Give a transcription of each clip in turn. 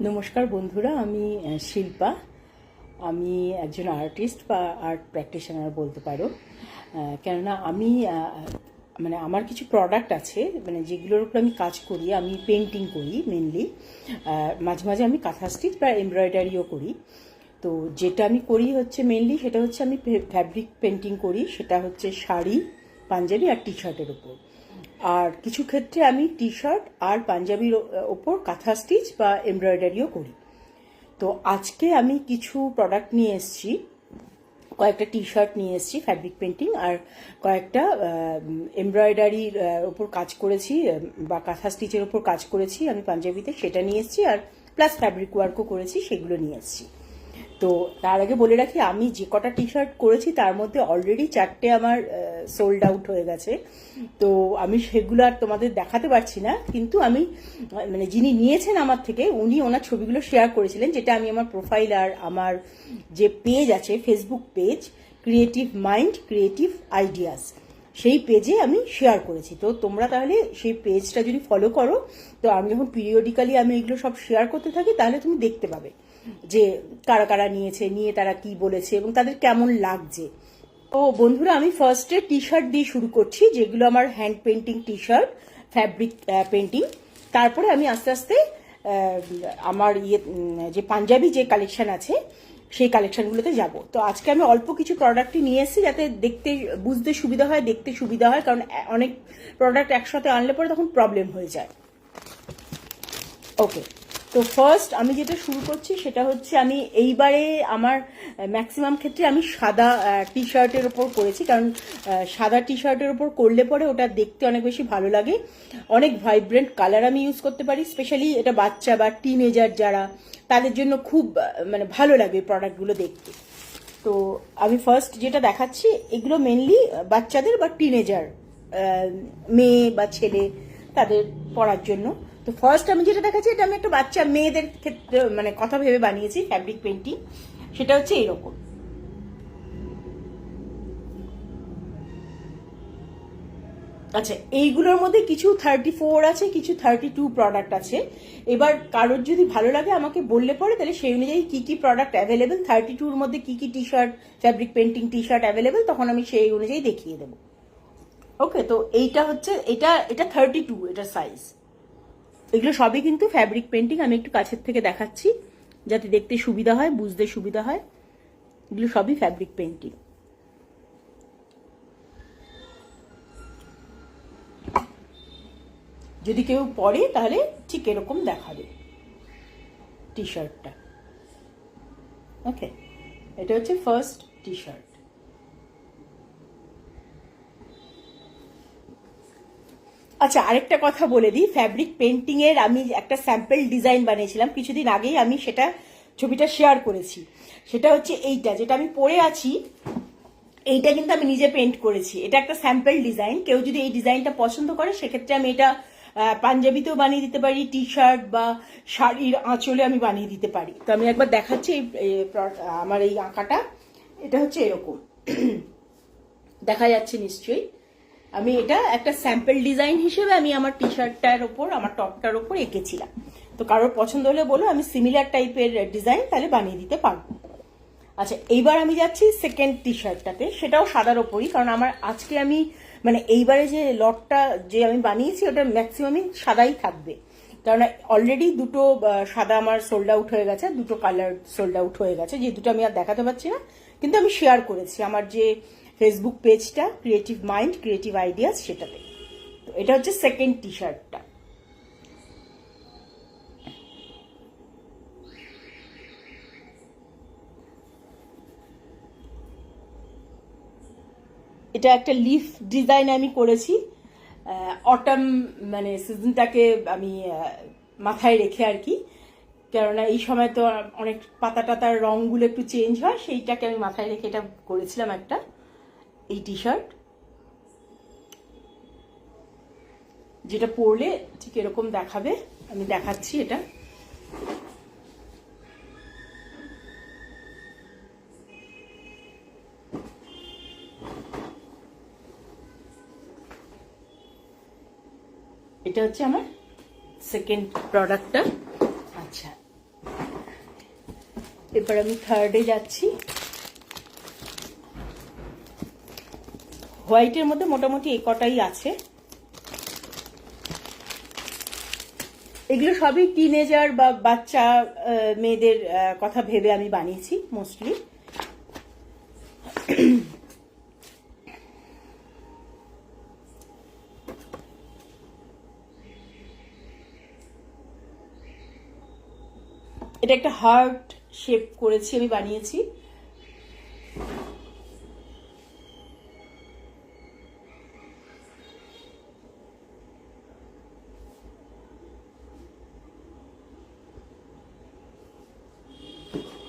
নমস্কার বন্ধুরা, আমি শিল্পা। আমি একজন আর্টিস্ট বা আর্ট প্র্যাকটিশনার বলতে পারো। কেননা আমি মানে আমার কিছু প্রোডাক্ট আছে, মানে যেগুলোর উপর আমি কাজ করি। আমি পেন্টিং করি মেনলি, মাঝে মাঝে আমি কাঁথা স্টিচ বা এমব্রয়ডারিও করি। তো যেটা আমি করি হচ্ছে মেনলি, সেটা হচ্ছে আমি ফ্যাব্রিক পেন্টিং করি। সেটা হচ্ছে শাড়ি, পাঞ্জাবি আর টি শার্টের উপর। আর কিছু ক্ষেত্রে আমি টি শার্ট আর পাঞ্জাবির ওপর কাঁথা স্টিচ বা এমব্রয়ডারিও করি। তো আজকে আমি কিছু প্রোডাক্ট নিয়ে এসেছি। কয়েকটা টি শার্ট নিয়ে এসেছি ফ্যাব্রিক পেন্টিং, আর কয়েকটা এমব্রয়ডারির ওপর কাজ করেছি বা কাঁথা স্টিচের ওপর কাজ করেছি আমি পাঞ্জাবিতে, সেটা নিয়ে এসেছি। আর প্লাস ফ্যাব্রিক ওয়ার্কও করেছি, সেগুলো নিয়ে এসেছি। তো তার আগে বলে রাখি, আমি যে কটা টি শার্ট করেছি তার মধ্যে অলরেডি 4টে আমার সোল্ড আউট হয়ে গেছে। তো আমি সেগুলো আর তোমাদের দেখাতে পারছি না, কিন্তু আমি মানে যিনি নিয়েছেন আমার থেকে, উনি ওনার ছবিগুলো শেয়ার করেছিলেন, যেটা আমি আমার প্রোফাইল আর আমার যে পেজ আছে, Facebook page creative mind creative ideas, সেই পেজে আমি শেয়ার করেছি। তো তোমরা তাহলে সেই পেজটা যদি ফলো করো, তো আমি যখন পিরিয়ডিক্যালি আমি এগুলো সব শেয়ার করতে থাকি, তাহলে তুমি দেখতে পাবে যে কারা কারা নিয়েছে, নিয়ে তারা কি বলেছে এবং তাদের কেমন লাগছে। ও বন্ধুরা, আমি ফার্স্টে টি শার্ট দিয়ে শুরু করছি, যেগুলো আমার hand painting T shirt, fabric painting. তারপরে আমি আস্তে আস্তে আমার যে পাঞ্জাবি যে কালেকশন আছে, সেই কালেকশনগুলোতে যাব। তো আজকে আমি অল্প কিছু প্রোডাক্টই নিয়ে এসেছি, যাতে দেখতে বুঝতে সুবিধা হয়, দেখতে সুবিধা হয়, কারণ অনেক প্রোডাক্ট একসাথে আনলে পরে তখন প্রবলেম হয়ে যায়। ওকে, তো ফার্স্ট আমি যেটা শুরু করছি সেটা হচ্ছে, আমি এইবারে আমার ম্যাক্সিমাম ক্ষেত্রে আমি সাদা টি শার্টের ওপর করেছি, কারণ সাদা টি শার্টের ওপর করলে পরে ওটা দেখতে অনেক বেশি ভালো লাগে। অনেক ভাইব্রেন্ট কালার আমি ইউজ করতে পারি, স্পেশালি এটা বাচ্চা বা টিনেজার যারা, তাদের জন্য খুব মানে ভালো লাগে প্রোডাক্টগুলো দেখতে। তো আমি ফার্স্ট যেটা দেখাচ্ছি, এগুলো মেনলি বাচ্চাদের বা টিনেজার, মেয়ে বা ছেলে, তাদের পড়ার জন্য। তো ফার্স্ট আমি যেটা দেখাচ্ছি, এটা আমি একটা বাচ্চা মেয়েদের ক্ষেত্রে মানে কথা ভেবে বানিয়েছি ফ্যাব্রিক পেন্টিং। সেটা হচ্ছে এরকম। আচ্ছা, এইগুলোর মধ্যে কিছু 34 আছে, কিছু 32 প্রোডাক্ট আছে। এবার কারোর যদি ভালো লাগে আমাকে বললে পরে, তাহলে সেই অনুযায়ী কি কি প্রোডাক্ট অ্যাভেলেবেল, 32-র মধ্যে কি কি T shirt, fabric painting T shirt available, তখন আমি সেই অনুযায়ী দেখিয়ে দেবো। ওকে, তো এইটা হচ্ছে, এটা এটা 32, এটা সাইজ। এগুলো সবই কিন্তু ফ্যাব্রিক পেন্টিং। আমি একটু কাছের থেকে দেখাচ্ছি যাতে দেখতে সুবিধা হয়, বুঝতে সুবিধা হয়। এগুলো সবই ফ্যাব্রিক পেন্টিং। যদি কেউ পরে তাহলে ঠিক এরকম দেখাবে টি শার্টটা। ওকে, এটা হচ্ছে ফার্স্ট টি শার্ট। আচ্ছা, আরেকটা কথা বলে দিই, ফ্যাব্রিক পেন্টিং এর আমি একটা স্যাম্পল ডিজাইন বানিয়েছিলাম কিছুদিন আগেই, আমি সেটা ছবিটা শেয়ার করেছি। সেটা হচ্ছে এইটা, যেটা আমি পরে আছি, এইটা কিন্তু আমি নিজে পেন্ট করেছি। এটা একটা স্যাম্পল ডিজাইন। কেউ যদি এই ডিজাইনটা পছন্দ করে, সেক্ষেত্রে আমি এটা পাঞ্জাবিতেও বানিয়ে দিতে পারি, টি শার্ট বা শাড়ির আঁচলে আমি বানিয়ে দিতে পারি। তো আমি একবার দেখাচ্ছি আমার এই আঁকাটা। এটা হচ্ছে এরকম, দেখা যাচ্ছে নিশ্চয়ই। আমি এটা একটা স্যাম্পল ডিজাইন হিসেবে আমি আমার টি শার্টটার ওপর, আমার টপটার ওপর এঁকেছিলাম। তো কারোর পছন্দ হলে বলো, আমি সিমিলার টাইপের ডিজাইন তাহলে বানিয়ে দিতে পারবো। আচ্ছা, এইবার আমি যাচ্ছি সেকেন্ড টি শার্টটাতে। সেটাও সাদার ওপরই, কারণ আমার আজকে আমি মানে এইবারে যে লটটা যে আমি বানিয়েছি, ওটা ম্যাক্সিমামই সাদাই থাকবে। কারণ অলরেডি দুটো সাদা আমার সোল্ড আউট হয়ে গেছে, দুটো কালার সোল্ড আউট হয়ে গেছে, যে দুটো আমি আর দেখাতে পারছি না, কিন্তু আমি শেয়ার করেছি আমার যে ফেসবুক পেজটা ক্রিয়েটিভ মাইন্ড ক্রিয়েটিভ আইডিয়াস, সেটাতে। তো এটা হচ্ছে সেকেন্ড টি শার্টটা। এটা একটা লিফ ডিজাইন আমি করেছি, অটাম মানে সিজনটাকে আমি মাথায় রেখে আর কি। কেননা এই সময় তো অনেক পাতা টাতার রঙগুলো একটু চেঞ্জ হয়, সেইটাকে আমি মাথায় রেখে এটা করেছিলাম একটা, এই টি শার্ট, যেটা পরলে ঠিক এরকম দেখাবে। আমি দেখাচ্ছি এটা। এটা হচ্ছে আমার সেকেন্ড প্রোডাক্টটা। আচ্ছা, এবার আমি থার্ডে যাচ্ছি। হোয়াইটের মধ্যে মোটামুটি এই কটাই আছে। এগুলো সবই টিনেজার বা বাচ্চা মেয়েদের কথা ভেবে আমি বানিয়েছি মোস্টলি। এটা একটা হার্ট শেপ করেছি, আমি বানিয়েছি।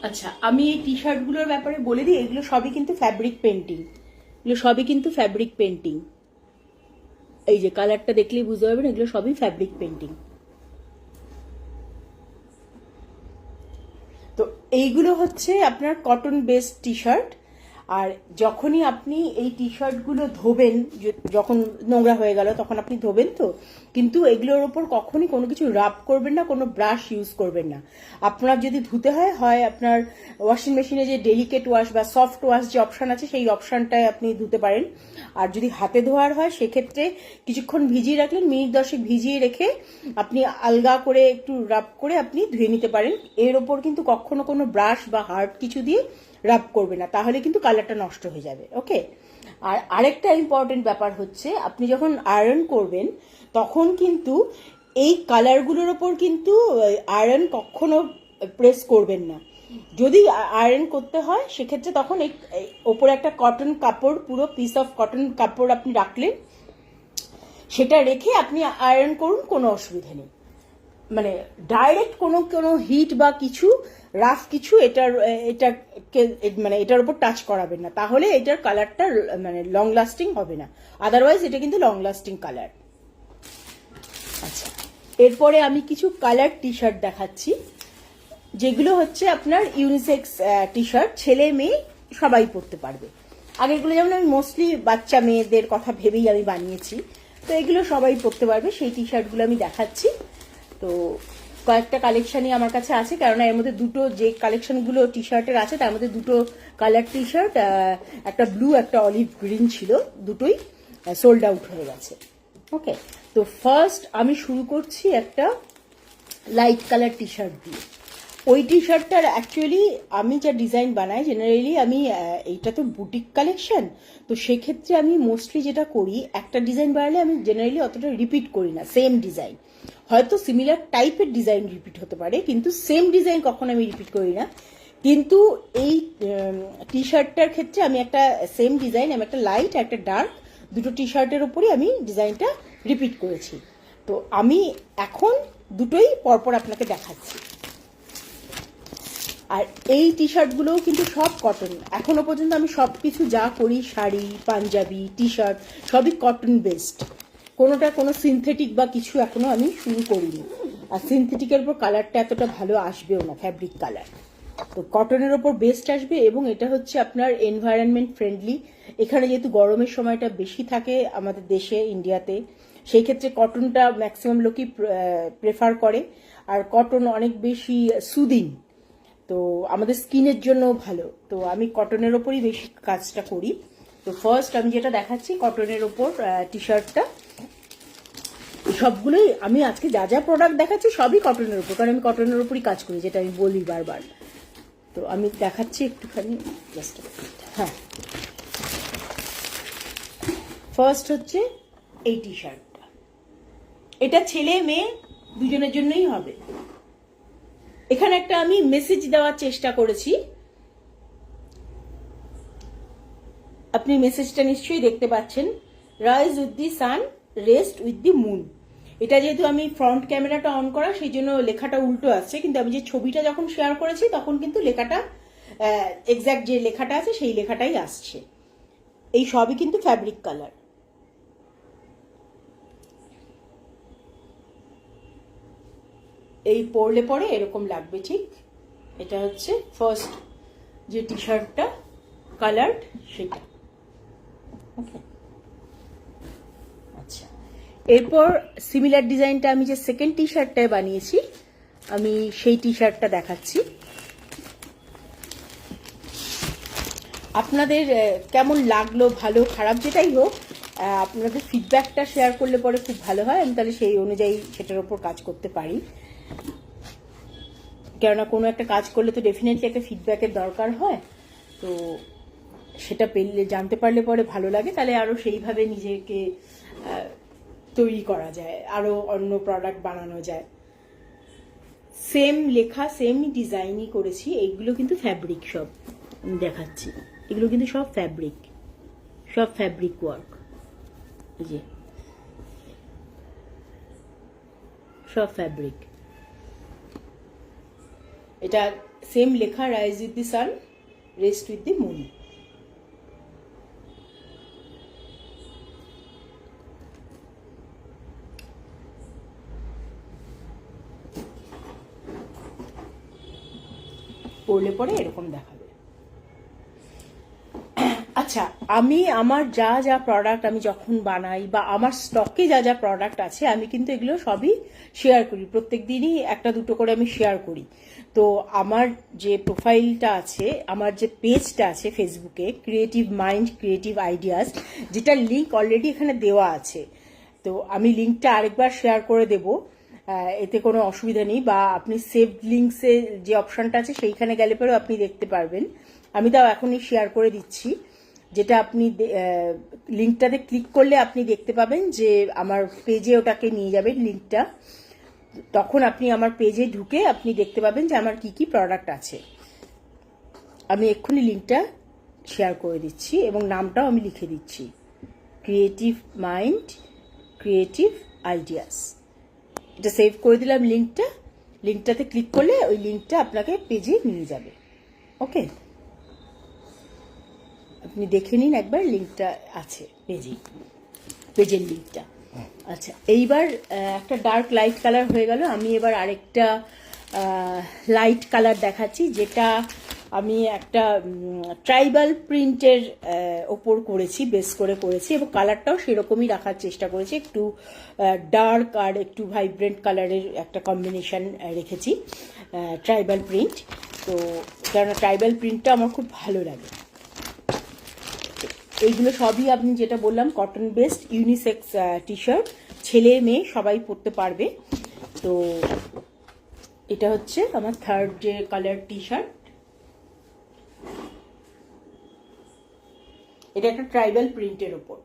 আচ্ছা, আমি এই টি শার্টগুলোর ব্যাপারে বলে দিই, এগুলো সবই কিন্তু ফ্যাব্রিক পেন্টিং। এগুলো সবই কিন্তু ফ্যাব্রিক পেন্টিং। এই যে কালারটা দেখলেই বুঝতে পারবেন এগুলো সবই ফ্যাব্রিক পেন্টিং। তো এইগুলো হচ্ছে আপনার কটন বেসড টি শার্ট। আর যখনই আপনি এই টি শার্টগুলো ধোবেন, যখন নোংরা হয়ে গেল তখন আপনি ধোবেন, তো কিন্তু এগুলোর ওপর কখনই কোনো কিছু রাব করবেন না, কোনো ব্রাশ ইউজ করবেন না। আপনার যদি ধুতে হয়, হয় আপনার ওয়াশিং মেশিনে যে ডেলিকেট ওয়াশ বা সফট ওয়াশ যে অপশান আছে সেই অপশানটায় আপনি ধুতে পারেন। আর যদি হাতে ধোয়ার হয় সেক্ষেত্রে কিছুক্ষণ ভিজিয়ে রাখলেন, মিনিট 10 ভিজিয়ে রেখে আপনি আলগা করে একটু রাব করে আপনি ধুয়ে নিতে পারেন। এর ওপর কিন্তু কখনো কোনো ব্রাশ বা হার্ড কিছু দিয়ে রাব করবে না, তাহলে কিন্তু কালারটা নষ্ট হয়ে যাবে। ওকে। আর আরেকটা ইম্পর্টেন্ট ব্যাপার হচ্ছে, আপনি যখন আয়রন করবেন তখন কিন্তু এই কালারগুলোর ওপর কিন্তু আয়রন কখনো প্রেস করবেন না। যদি আয়রন করতে হয় সেক্ষেত্রে তখন এই ওপরে একটা কটন কাপড়, পুরো পিস অফ কটন কাপড় আপনি রাখলেন, সেটা রেখে আপনি আয়রন করুন, কোনো অসুবিধা নেই। মানে ডাইরেক্ট কোনো হিট বা কিছু রাফ কিছু এটার উপর টাচ করাবেন না, তাহলে এটার কালারটা মানে লং লাস্টিং হবে না। আদারওয়াইজ এটা কিন্তু লং লাস্টিং কালার। আচ্ছা, এরপরে আমি কিছু কালার টি শার্ট দেখাচ্ছি, যেগুলো হচ্ছে আপনার ইউনিসেক্স টি শার্ট, ছেলে মেয়ে সবাই পরতে পারবে। আগেগুলো যেমন আমি মোস্টলি বাচ্চা মেয়েদের কথা ভেবেই আমি বানিয়েছি, তো এগুলো সবাই পরতে পারবে, সেই টি শার্টগুলো আমি দেখাচ্ছি। তো কয়েকটা কালেকশনই আমার কাছে আছে, কেননা এর মধ্যে দুটো যে কালেকশনগুলো টি শার্টের আছে তার মধ্যে দুটো কালার টি শার্ট, একটা ব্লু একটা অলিভ গ্রিন ছিল, দুটোই সোল্ড আউট হয়ে গেছে। ওকে, তো ফার্স্ট আমি শুরু করছি একটা লাইট কালার টি শার্ট দিয়ে। ওই টি শার্টটার অ্যাকচুয়ালি আমি যা ডিজাইন বানাই জেনারেলি, আমি এইটা তো বুটিক কালেকশন, তো সেক্ষেত্রে আমি মোস্টলি যেটা করি, একটা ডিজাইন বানালে আমি জেনারেলি অতটা রিপিট করি না সেম ডিজাইন। হয়তো সিমিলার টাইপের ডিজাইন রিপিট হতে পারে, কিন্তু সেম ডিজাইন কখনো আমি রিপিট করি না। কিন্তু এই টি শার্টটার ক্ষেত্রে আমি একটা সেম ডিজাইন, আমি একটা লাইট একটা ডার্ক দুটো টি শার্টের উপরই আমি ডিজাইনটা রিপিট করেছি। তো আমি এখন দুটোই পরপর আপনাকে দেখাচ্ছি। আর এই টি শার্টগুলোও কিন্তু সব কটন। এখনো পর্যন্ত আমি সব কিছু যা করি, শাড়ি, পাঞ্জাবি, টি শার্ট, সবই কটন বেসড। কোনোটা কোনো সিনথেটিক বা কিছু এখনো আমি শুরু করিনি। আর সিনথেটিকের উপর কালারটা এতটা ভালো আসবেও না, ফ্যাব্রিক কালার। তো কটনের ওপর বেস্ট আসবে, এবং এটা হচ্ছে আপনার এনভায়রনমেন্ট ফ্রেন্ডলি। এখানে যেহেতু গরমের সময়টা বেশি থাকে আমাদের দেশে, ইন্ডিয়াতে, সেই ক্ষেত্রে কটনটা ম্যাক্সিমাম লোকই প্রেফার করে। আর কটন অনেক বেশি সুদিং, তো আমাদের স্কিনের জন্য ভালো। তো আমি কটনের ওপরই বেশি কাজটা করি। তো ফার্স্ট আমি যেটা দেখাচ্ছি কটনের ওপর টি শার্টটা, সবগুলোই আমি আজকে যা যা প্রোডাক্ট দেখাচ্ছি সবই কটনের উপর, কারণ আমি কটনের উপরই কাজ করি, যেটা আমি বলি বারবার। তো আমি দেখাচ্ছি একটুখানি জাস্ট। হ্যাঁ, ফার্স্ট হচ্ছে এই টি শার্টটা। এটা ছেলে মেয়ে দুজনের জন্যই হবে। এখানে একটা আমি মেসেজ দেওয়ার চেষ্টা করেছি, আপনি মেসেজটা নিশ্চয়ই দেখতে পাচ্ছেন, rise with the sun, rest with the moon. এটা যেহেতু আমি ফ্রন্ট ক্যামেরাটা অন করা, সেই জন্য লেখাটা উল্টো আসছে, কিন্তু আমি যে ছবিটা যখন শেয়ার করেছি তখন কিন্তু লেখাটা এক্স্যাক্ট যে লেখাটা আছে সেই লেখাটাই আসছে। এই সবই কিন্তু ফ্যাব্রিক কালার। এই পরলে পরে এরকম লাগবে ঠিক। এটা হচ্ছে ফার্স্ট যে টি শার্টটা কালার, সেটা। ওকে, আচ্ছা, এরপর সিমিলার ডিজাইনটা আমি যে সেকেন্ড টি শার্টটায় বানিয়েছি, আমি সেই টি শার্টটা দেখাচ্ছি। আপনাদের কেমন লাগলো, ভালো খারাপ যেটাই হোক, আপনাদের ফিডব্যাকটা শেয়ার করলে পরে খুব ভালো হয়। আমি তাহলে সেই অনুযায়ী সেটার ওপর কাজ করতে পারি। কেননা কোনো একটা কাজ করলে তো ডেফিনেটলি একটা ফিডব্যাকের দরকার হয়। তো সেটা পেলে, জানতে পারলে পরে ভালো লাগে, তাহলে আরও সেইভাবে নিজেকে তৈরি করা যায়, আরও অন্য প্রোডাক্ট বানানো যায়। সেম লেখা, সেম ডিজাইনই করেছি। এইগুলো কিন্তু ফ্যাব্রিক, সব আমি দেখাচ্ছি। এগুলো কিন্তু সব ফ্যাব্রিক, সব ফ্যাব্রিক ওয়ার্ক। এই যে সব ফ্যাব্রিক। এটা সেম লেখা, rise with the sun, rest with the moon. পড়লে পরে এরকম দেখাবে। আচ্ছা, আমি আমার যা যা প্রোডাক্ট আমি যখন বানাই বা আমার স্টকে যা যা প্রোডাক্ট আছে, আমি কিন্তু এগুলো সবই শেয়ার করি। প্রত্যেক দিনই একটা দুটো করে আমি শেয়ার করি। তো আমার যে প্রোফাইলটা আছে, আমার যে পেজটা আছে ফেসবুকে, ক্রিয়েটিভ মাইন্ড ক্রিয়েটিভ আইডিয়াস, যেটার লিঙ্ক অলরেডি এখানে দেওয়া আছে। তো আমি লিঙ্কটা আরেকবার শেয়ার করে দেব, এতে কোনো অসুবিধা নেই। বা আপনি সেভ লিঙ্কসে যে অপশনটা আছে সেইখানে গেলে পরেও আপনি দেখতে পারবেন। আমি তাও এখনই শেয়ার করে দিচ্ছি, যেটা আপনি লিঙ্কটাতে ক্লিক করলে আপনি দেখতে পাবেন যে আমার পেজে ওটাকে নিয়ে যাবেন লিঙ্কটা। তখন আপনি আমার পেজে ঢুকে আপনি দেখতে পাবেন যে আমার কি কি প্রোডাক্ট আছে। আমি এক্ষুনি লিঙ্কটা শেয়ার করে দিচ্ছি এবং নামটাও আমি লিখে দিচ্ছি, ক্রিয়েটিভ মাইন্ড ক্রিয়েটিভ আইডিয়াস। এটা সেভ করে দিলাম লিঙ্কটা। লিঙ্কটাতে ক্লিক করলে ওই লিঙ্কটা আপনাকে পেজে নিয়ে যাবে। ওকে, আপনি দেখে নিন একবার, লিঙ্কটা আছে পেজে, পেজের লিঙ্কটা। আচ্ছা, এইবার একটা ডার্ক লাইট কালার হয়ে গেল। আমি এবার আরেকটা লাইট কালার দেখাচ্ছি, যেটা আমি একটা ট্রাইবাল প্রিন্টের ওপর করেছি, বেস করে করেছি, এবং কালারটাও সেরকমই রাখার চেষ্টা করেছি। একটু ডার্ক আর একটু ভাইব্রেন্ট কালারের একটা কম্বিনেশন রেখেছি, ট্রাইবাল প্রিন্ট। তো কারণ ট্রাইবাল প্রিন্টটা আমার খুব ভালো লাগে। এইগুলো সবই আপনি যেটা বললাম cotton based unisex T shirt, ছেলে মেয়ে সবাই পরতে পারবে। তো এটা হচ্ছে আমার থার্ড যে কালার টি শার্ট। এটা একটা ট্রাইবাল প্রিন্টের ওপর।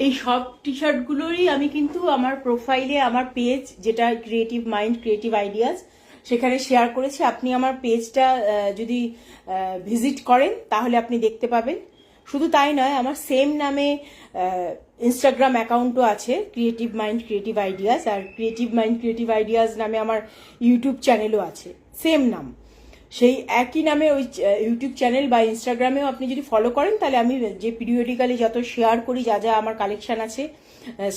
এই সব টি শার্টগুলোরই আমি কিন্তু আমার প্রোফাইলে, আমার পেজ যেটা ক্রিয়েটিভ মাইন্ড ক্রিয়েটিভ আইডিয়াস, সেখানে শেয়ার করেছি। আপনি আমার পেজটা যদি ভিজিট করেন তাহলে আপনি দেখতে পাবেন। শুধু তাই নয়, আমার সেম নামে ইনস্টাগ্রাম অ্যাকাউন্টও আছে, ক্রিয়েটিভ মাইন্ড ক্রিয়েটিভ আইডিয়াস। আর ক্রিয়েটিভ মাইন্ড ক্রিয়েটিভ আইডিয়াস নামে আমার ইউটিউব চ্যানেলও আছে, সেম নাম। সেই একই নামে ওই ইউটিউব চ্যানেল বা ইনস্টাগ্রামেও আপনি যদি ফলো করেন, তাহলে আমি যে পিরিয়ডিক্যালি যত শেয়ার করি, যা যা আমার কালেকশন আছে,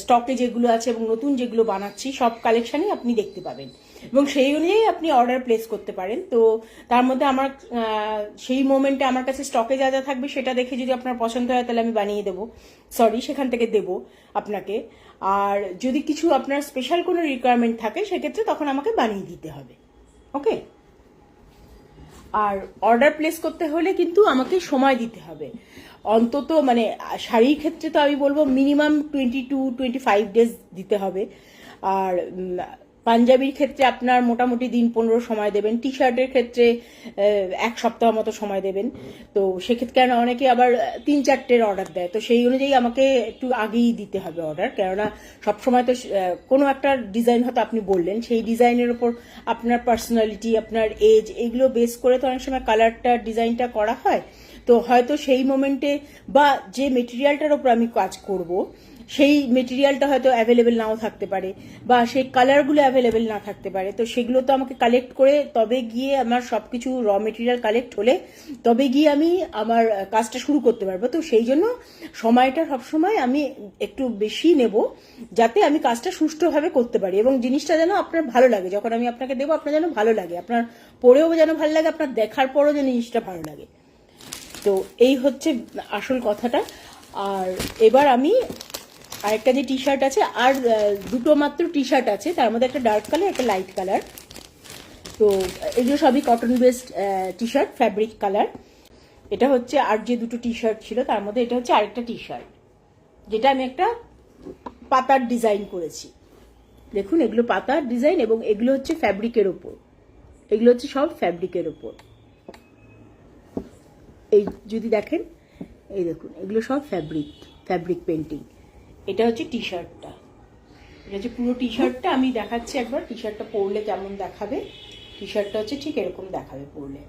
স্টকে যেগুলো আছে এবং নতুন যেগুলো বানাচ্ছি, সব কালেকশনই আপনি দেখতে পাবেন এবং সেই অনুযায়ী আপনি অর্ডার প্লেস করতে পারেন। তো তার মধ্যে আমার সেই মোমেন্টে আমার কাছে স্টকে যা যা থাকবে সেটা দেখে যদি আপনার পছন্দ হয় তাহলে আমি বানিয়ে দেবো, সেখান থেকে দেবো আপনাকে। আর যদি কিছু আপনার স্পেশাল কোনো রিকোয়ারমেন্ট থাকে সেক্ষেত্রে তখন আমাকে বানিয়ে দিতে হবে। ওকে, আর অর্ডার প্লেস করতে হলে কিন্তু আমাকে সময় দিতে হবে অন্তত, মানে শাড়ির ক্ষেত্রে তো আমি বলবো মিনিমাম 22-25 ডেজ দিতে হবে। আর পাঞ্জাবির ক্ষেত্রে আপনার মোটামুটি দিন 15 সময় দেবেন। টি শার্টের ক্ষেত্রে 1 সপ্তাহ মতো সময় দেবেন। তো সেক্ষেত্রে কেন অনেকে আবার 3-4টের অর্ডার দেয়, তো সেই অনুযায়ী আমাকে একটু আগেই দিতে হবে অর্ডার। কেননা সবসময় তো কোনো একটা ডিজাইন হয়তো আপনি বললেন, সেই ডিজাইনের ওপর আপনার পার্সোনালিটি, আপনার এজ, এগুলো বেস করে তো অনেক সময় কালারটা ডিজাইনটা করা হয়। তো হয়তো সেই মোমেন্টে বা যে মেটেরিয়ালটার ওপর আমি কাজ করব, সেই মেটেরিয়ালটা হয়তো অ্যাভেলেবেল নাও থাকতে পারে, বা সেই কালারগুলো অ্যাভেলেবেল না থাকতে পারে। তো সেগুলো তো আমাকে কালেক্ট করে তবে গিয়ে আমার সব কিছু র মেটেরিয়াল কালেক্ট হলে তবে গিয়ে আমি আমার কাজটা শুরু করতে পারবো। তো সেই জন্য সময়টা সবসময় আমি একটু বেশি নেব, যাতে আমি কাজটা সুষ্ঠুভাবে করতে পারি এবং জিনিসটা যেন আপনার ভালো লাগে। যখন আমি আপনাকে দেবো আপনার যেন ভালো লাগে, আপনার পরেও যেন ভালো লাগে, আপনার দেখার পরও যেন জিনিসটা ভালো লাগে। তো এই হচ্ছে আসল কথাটা। আর এবার আমি আরেকটা যে টি শার্ট আছে, আর দুটো মাত্র টি শার্ট আছে, তার মধ্যে একটা ডার্ক কালার একটা লাইট কালার। তো এগুলো সবই cotton based T shirt, fabric colour. এটা হচ্ছে আর যে দুটো টি শার্ট ছিল তার মধ্যে এটা হচ্ছে আরেকটা টি শার্ট, যেটা আমি একটা পাতার ডিজাইন করেছি। দেখুন এগুলো পাতার ডিজাইন এবং এগুলো হচ্ছে ফ্যাব্রিকের ওপর, এগুলো হচ্ছে সব ফ্যাব্রিকের ওপর। এই যদি দেখেন, এই দেখুন এগুলো সব ফ্যাব্রিক পেন্টিং। এটা হচ্ছে টি শার্টটা, এটা হচ্ছে পুরো টি শার্টটা। আমি দেখাচ্ছি একবার টি শার্টটা পরলে কেমন দেখাবে। টি শার্টটা হচ্ছে ঠিক এরকম দেখাবে পরলে।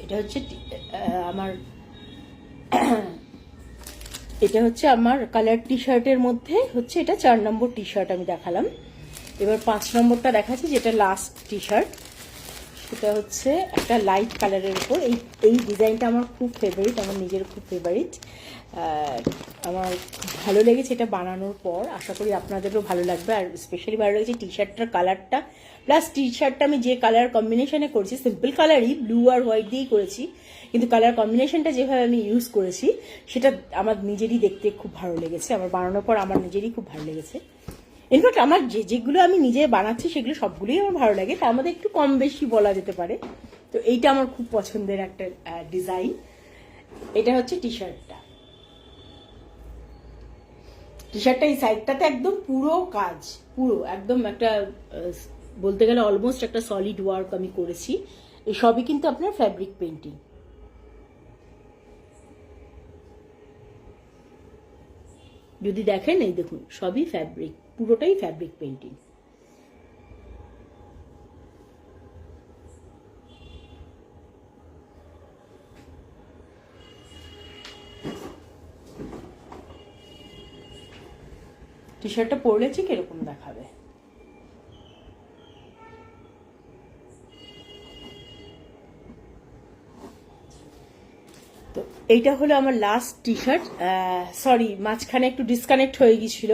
এটা হচ্ছে আমার এটা হচ্ছে আমার কালার টি শার্টের মধ্যে হচ্ছে এটা 4 নম্বর টি শার্ট আমি দেখালাম। এবার 5 নম্বরটা দেখাচ্ছি, যেটা লাস্ট টি শার্ট। সেটা হচ্ছে একটা লাইট কালারের উপর। এই ডিজাইনটা আমার খুব ফেভারিট, আমার নিজের খুব ফেভারিট। আমার ভালো লেগেছে এটা বানানোর পর, আশা করি আপনাদেরও ভালো লাগবে। আর স্পেশালি ভালো লেগেছে টি শার্টটার কালারটা, প্লাস টি শার্টটা আমি যে কালার কম্বিনেশনে করেছি, সিম্পল কালারই, ব্লু আর হোয়াইট দিয়েই করেছি, কিন্তু কালার কম্বিনেশনটা যেভাবে আমি ইউজ করেছি সেটা আমার নিজেরই দেখতে খুব ভালো লেগেছে। আমার বানানোর পর আমার নিজেরই খুব ভালো লেগেছে। ইনফ্যাক্ট আমার যেগুলো আমি নিজে বানাচ্ছি সেগুলো সবগুলোই আমার ভালো লাগে, তার মধ্যে একটু কম বেশি বলা যেতে পারে। তো এইটা আমার খুব পছন্দের একটা ডিজাইন। এটা হচ্ছে টি শার্টটা। টি শার্টটা এই সাইডটাতে একদম পুরো কাজ, পুরো একদম একটা বলতে গেলে অলমোস্ট একটা সলিড ওয়ার্ক আমি করেছি। এই সবই কিন্তু আপনার ফ্যাব্রিক পেন্টিং। যদি দেখেন, এই দেখুন সবই ফ্যাব্রিক, পুরোটাই ফ্যাব্রিক পেন্টিং। টি শার্টটা পরলে ঠিক এরকম দেখাবে। তো এইটা হলো আমার লাস্ট টি শার্ট। সরি, মাঝখানে একটু ডিসকানেক্ট হয়ে গিয়েছিল,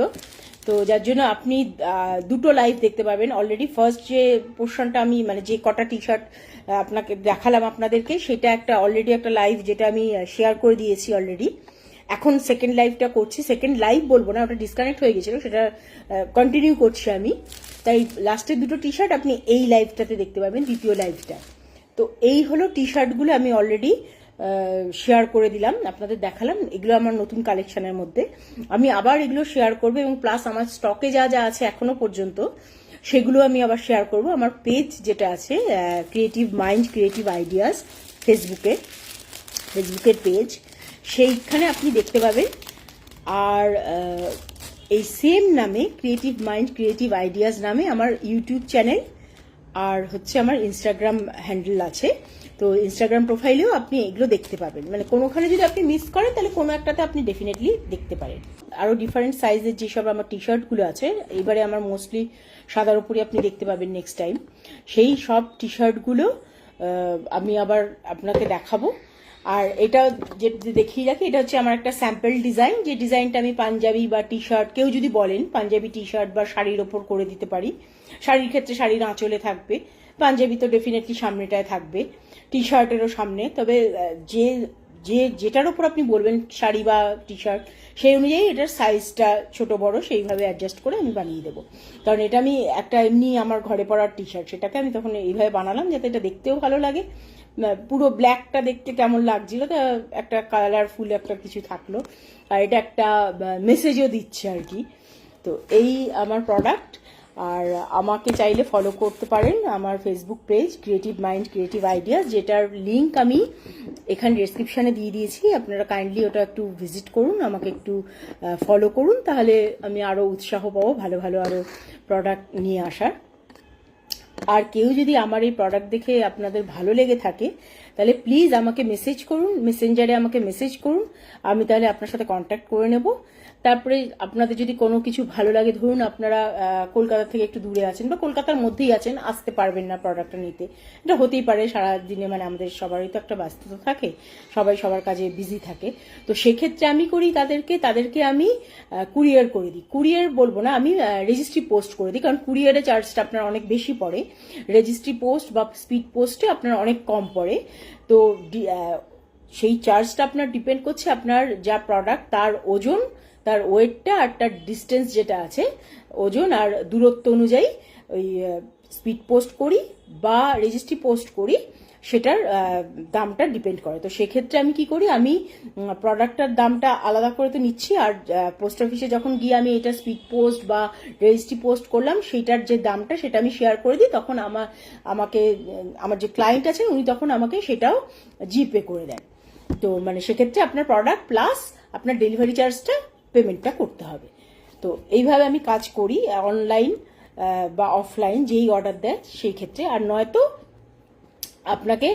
তো যার জন্য আপনি দুটো লাইভ দেখতে পাবেন। অলরেডি ফার্স্ট যে পোর্শনটা আমি মানে যে কটা টি শার্ট আপনাকে দেখালাম আপনাদেরকে, সেটা একটা অলরেডি একটা লাইভ যেটা আমি শেয়ার করে দিয়েছি অলরেডি। এখন সেকেন্ড লাইভটা করছি, সেকেন্ড লাইভ বলবো না, ওটা ডিসকানেক্ট হয়ে গেছিল, সেটা কন্টিনিউ করছি আমি। তাই লাস্টের দুটো টি শার্ট আপনি এই লাইভটাতে দেখতে পাবেন, দ্বিতীয় লাইভটা। তো এই হলো টি শার্টগুলো আমি অলরেডি শেয়ার করে দিলাম, আপনাদের দেখালাম। এগুলো আমার নতুন কালেকশনের মধ্যে, আমি আবার এগুলো শেয়ার করবো, এবং প্লাস আমার স্টকে যা যা আছে এখনো পর্যন্ত সেগুলো আমি আবার শেয়ার করব। আমার পেজ যেটা আছে ক্রিয়েটিভ মাইন্ড ক্রিয়েটিভ আইডিয়াস, ফেসবুকের পেজ, সেইখানে আপনি দেখতে পাবেন। আর এই সেম নামে ক্রিয়েটিভ মাইন্ড ক্রিয়েটিভ আইডিয়াস নামে আমার ইউটিউব চ্যানেল আর হচ্ছে আমার ইনস্টাগ্রাম হ্যান্ডেল আছে। তো ইনস্টাগ্রাম প্রোফাইলেও আপনি এগুলো দেখতে পাবেন, মানে কোনোখানে যদি আপনি মিস করেন তাহলে কোনো একটাতে আপনি ডেফিনেটলি দেখতে পারেন। আরও ডিফারেন্ট সাইজের যেসব আমার টি শার্টগুলো আছে, এবারে আমার মোস্টলি সাদার উপরে আপনি দেখতে পাবেন নেক্সট টাইম, সেই সব টি শার্টগুলো আমি আবার আপনাকে দেখাবো। আর এটা যে দেখিয়ে রাখি, এটা হচ্ছে আমার একটা স্যাম্পল ডিজাইন, যে ডিজাইনটা আমি পাঞ্জাবি বা টি শার্ট, কেউ যদি বলেন পাঞ্জাবি টি শার্ট বা শাড়ির ওপর করে দিতে পারি। শাড়ির ক্ষেত্রে শাড়ির আঁচলে থাকবে, পাঞ্জাবি তো ডেফিনেটলি সামনেটায় থাকবে, টি শার্টেরও সামনে। তবে যে যে যেটার ওপর আপনি বলবেন শাড়ি বা টি শার্ট, সেই অনুযায়ী এটার সাইজটা ছোট বড় সেইভাবে অ্যাডজাস্ট করে আমি বানিয়ে দেবো। কারণ এটা আমি একটা এমনি আমার ঘরে পরার টি শার্ট, সেটাকে আমি তখন এইভাবে বানালাম যাতে এটা দেখতেও ভালো লাগে। পুরো ব্ল্যাকটা দেখতে কেমন লাগছিল, তা একটা কালারফুল একটা কিছু থাকলো, আর এটা একটা মেসেজও দিচ্ছে আর কি। তো এই আমার প্রোডাক্ট। আর আমাকে চাইলে ফলো করতে পারেন আমার Facebook page creative mind creative ideas, যেটার লিঙ্ক আমি এখানে ডেসক্রিপশানে দিয়ে দিয়েছি। আপনারা কাইন্ডলি ওটা একটু ভিজিট করুন, আমাকে একটু ফলো করুন, তাহলে আমি আরও উৎসাহ পাবো ভালো ভালো আরও প্রোডাক্ট নিয়ে আসার। আর কেউ যদি আমার এই প্রোডাক্ট দেখে আপনাদের ভালো লেগে থাকে তাহলে প্লিজ আমাকে মেসেজ করুন, মেসেঞ্জারে আমাকে মেসেজ করুন, আমি তাহলে আপনার সাথে কন্ট্যাক্ট করে নেব। তারপরে আপনাদের যদি কোনো কিছু ভালো লাগে, ধরুন আপনারা কলকাতা থেকে একটু দূরে আছেন বা কলকাতার মধ্যেই আছেন, আসতে পারবেন না প্রোডাক্টটা নিতে, এটা হতেই পারে। সারাদিনে মানে আমাদের সবারই তো একটা ব্যস্ততা থাকে, সবাই সবার কাজে বিজি থাকে। তো সেক্ষেত্রে আমি করি তাদেরকে আমি কুরিয়ার করে দিই। কুরিয়ার বলবো না, আমি রেজিস্ট্রি পোস্ট করে দিই, কারণ কুরিয়ারে চার্জটা আপনার অনেক বেশি পড়ে, রেজিস্ট্রি পোস্ট বা স্পিড পোস্টে আপনার অনেক কম পড়ে। তো সেই চার্জটা আপনার ডিপেন্ড করছে আপনার যা প্রোডাক্ট তার ওজন, তার ওয়েটটা আর তার ডিস্টেন্স যেটা আছে, ওজন আর দূরত্ব অনুযায়ী ওই স্পিড পোস্ট করি বা রেজিস্ট্রি পোস্ট করি, সেটার দামটা ডিপেন্ড করে। তো সেক্ষেত্রে আমি কি করি, আমি প্রোডাক্টটার দামটা আলাদা করে তো নিচ্ছি, আর পোস্ট অফিসে যখন গিয়ে আমি এটা স্পিড পোস্ট বা রেজিস্ট্রি পোস্ট করলাম সেইটার যে দামটা সেটা আমি শেয়ার করে দিই, তখন আমাকে আমার যে ক্লায়েন্ট আছেন উনি তখন আমাকে সেটাও জিপে করে দেন। তো মানে সেক্ষেত্রে আপনার প্রোডাক্ট প্লাস আপনার ডেলিভারি চার্জটা পেমেন্টটা করতে হবে। তো এইভাবে আমি কাজ করি অনলাইন বা অফলাইন, যেই অর্ডার দেয় সেই ক্ষেত্রে। আর নয়তো আপনাকে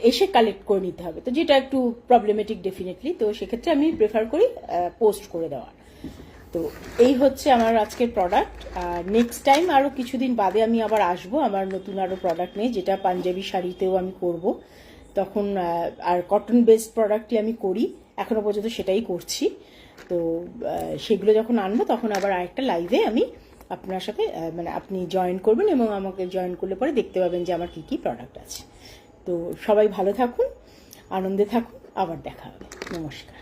এসে কালেক্ট করে নিতে হবে, তো যেটা একটু প্রবলেমেটিক ডেফিনেটলি। তো সেক্ষেত্রে আমি প্রেফার করি পোস্ট করে দেওয়ার। তো এই হচ্ছে আমার আজকের প্রোডাক্ট। নেক্সট টাইম আরও কিছুদিন বাদে আমি আবার আসবো আমার নতুন আরও প্রোডাক্ট নিয়ে, যেটা পাঞ্জাবি শাড়িতেও আমি করব তখন। আর কটন বেসড প্রোডাক্টই আমি করি, এখনো পর্যন্ত সেটাই করছি। তো সেগুলো যখন আনবো তখন আবার আরেকটা লাইভে আমি আপনার সাথে মানে আপনি জয়েন করবেন, এবং আমাকে জয়েন করলে পরে দেখতে পাবেন যে আমার কী কী প্রোডাক্ট আছে। তো সবাই ভালো থাকুন, আনন্দে থাকুন, আবার দেখা হবে। নমস্কার।